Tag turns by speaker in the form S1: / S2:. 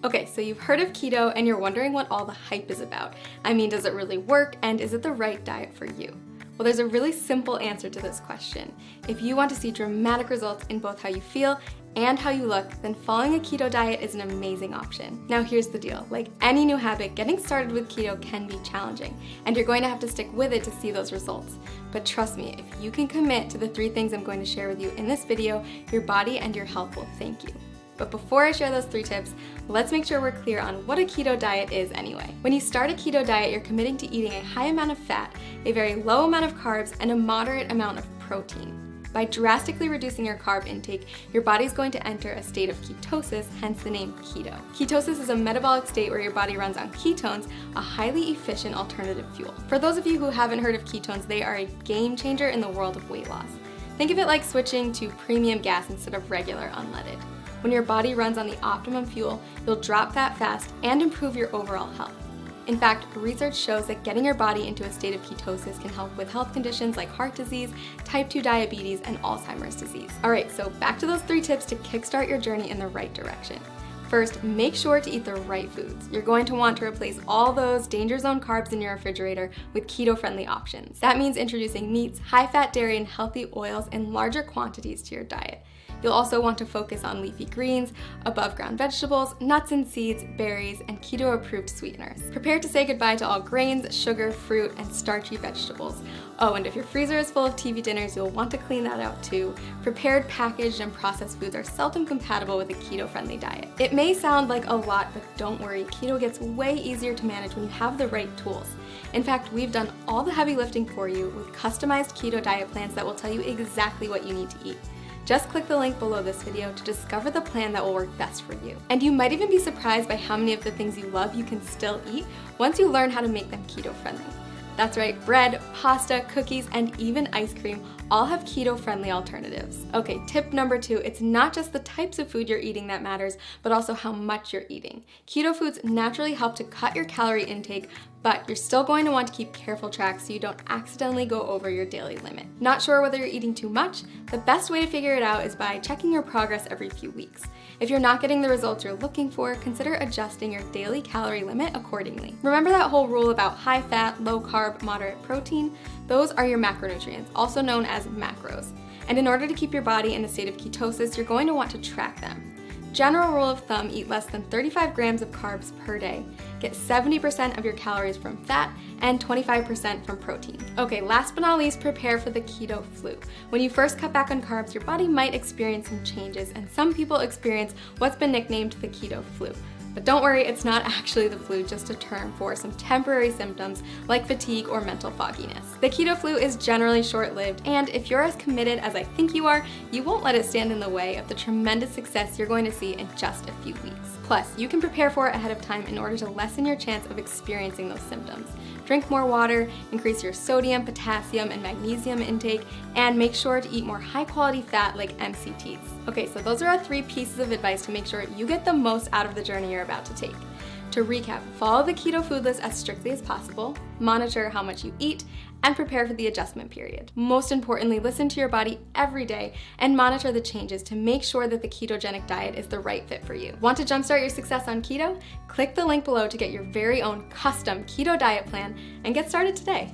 S1: Okay, so you've heard of keto and you're wondering what all the hype is about. I mean, does it really work and is it the right diet for you? Well, there's a really simple answer to this question. If you want to see dramatic results in both how you feel and how you look, then following a keto diet is an amazing option. Now here's the deal, like any new habit, getting started with keto can be challenging, and you're going to have to stick with it to see those results. But trust me, if you can commit to the 3 things I'm going to share with you in this video, your body and your health will thank you. But before I share those 3 tips, let's make sure we're clear on what a keto diet is anyway. When you start a keto diet, you're committing to eating a high amount of fat, a very low amount of carbs, and a moderate amount of protein. By drastically reducing your carb intake, your body's going to enter a state of ketosis, hence the name keto. Ketosis is a metabolic state where your body runs on ketones, a highly efficient alternative fuel. For those of you who haven't heard of ketones, they are a game changer in the world of weight loss. Think of it like switching to premium gas instead of regular unleaded. When your body runs on the optimum fuel, you'll drop fat fast and improve your overall health. In fact, research shows that getting your body into a state of ketosis can help with health conditions like heart disease, type 2 diabetes, and Alzheimer's disease. Alright, so back to those 3 tips to kickstart your journey in the right direction. First, make sure to eat the right foods. You're going to want to replace all those danger zone carbs in your refrigerator with keto-friendly options. That means introducing meats, high-fat dairy, and healthy oils in larger quantities to your diet. You'll also want to focus on leafy greens, above-ground vegetables, nuts and seeds, berries, and keto-approved sweeteners. Prepare to say goodbye to all grains, sugar, fruit, and starchy vegetables. Oh, and if your freezer is full of TV dinners, you'll want to clean that out too. Prepared, packaged, and processed foods are seldom compatible with a keto-friendly diet. It may sound like a lot, but don't worry, keto gets way easier to manage when you have the right tools. In fact, we've done all the heavy lifting for you with customized keto diet plans that will tell you exactly what you need to eat. Just click the link below this video to discover the plan that will work best for you. And you might even be surprised by how many of the things you love you can still eat once you learn how to make them keto-friendly. That's right, bread, pasta, cookies, and even ice cream all have keto-friendly alternatives. Okay, tip number 2, it's not just the types of food you're eating that matters, but also how much you're eating. Keto foods naturally help to cut your calorie intake, but you're still going to want to keep careful track so you don't accidentally go over your daily limit. Not sure whether you're eating too much? The best way to figure it out is by checking your progress every few weeks. If you're not getting the results you're looking for, consider adjusting your daily calorie limit accordingly. Remember that whole rule about high fat, low carb, moderate protein? Those are your macronutrients, also known as macros. And in order to keep your body in a state of ketosis, you're going to want to track them. General rule of thumb, eat less than 35 grams of carbs per day. Get 70% of your calories from fat and 25% from protein. Okay, last but not least, prepare for the keto flu. When you first cut back on carbs, your body might experience some changes, and some people experience what's been nicknamed the keto flu. But don't worry, it's not actually the flu, just a term for some temporary symptoms like fatigue or mental fogginess. The keto flu is generally short-lived, and if you're as committed as I think you are, you won't let it stand in the way of the tremendous success you're going to see in just a few weeks. Plus, you can prepare for it ahead of time in order to lessen your chance of experiencing those symptoms. Drink more water, increase your sodium, potassium, and magnesium intake, and make sure to eat more high-quality fat like MCTs. Okay, so those are our 3 pieces of advice to make sure you get the most out of the journey you're about to take. To recap, follow the keto food list as strictly as possible, monitor how much you eat, and prepare for the adjustment period. Most importantly, listen to your body every day and monitor the changes to make sure that the ketogenic diet is the right fit for you. Want to jumpstart your success on keto? Click the link below to get your very own custom keto diet plan and get started today.